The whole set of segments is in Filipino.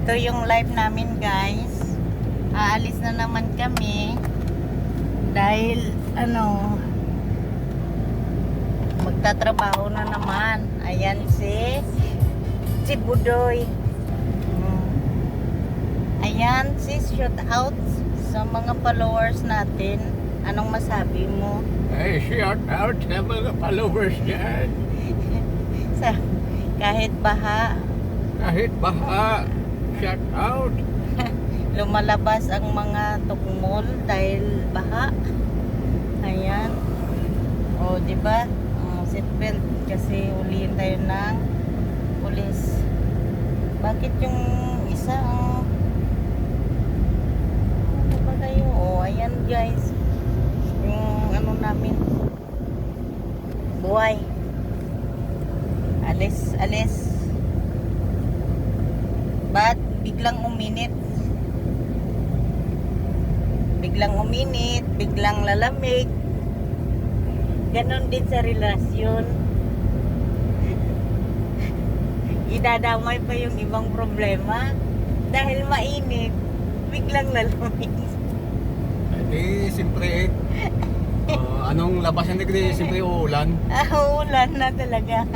Ito yung live namin, guys. Aalis na naman kami dahil magtatrabaho na naman. Ayan si Budoy. Ayan, shout out sa mga followers natin. Anong masabi mo? Hey, shout out sa mga followers dyan. Sa kahit baha, Kahit baha, shout out. lumalabas ang mga tukmol dahil baha. Ayan. O, di ba? Seatbelt kasi huliin tayo ng pulis. Bakit yung isa ano ba kayo? O, ayan guys. Yung namin. Buhay. Alis. Ba't biglang uminit? Biglang lalamig. Ganon din sa relasyon. Idadamay pa yung ibang problema dahil mainit, biglang lalamig. Di, siyempre, anong labasan nagre? Siyempre, uulan. Ulan na talaga.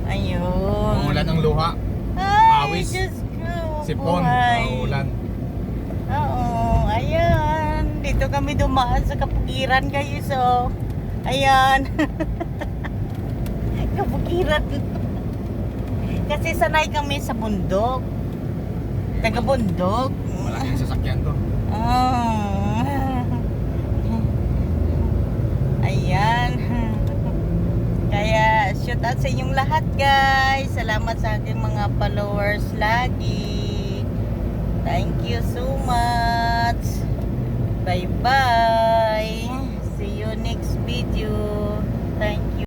Ayun. Uulan ng luha. Ay, Pawis. Diyos ko, Sipon, buhay. uulan. Oo, ayan. Dito kami dumaan sa Kapugiran, guys. So, ayan. Kapugiran. Kasi sanay kami sa bundok. Taga-bundok. Malaking sasakyan to. Ayan. Kaya shout out sa inyong lahat, guys. Salamat sa aking mga followers lagi. Thank you so much. Bye bye.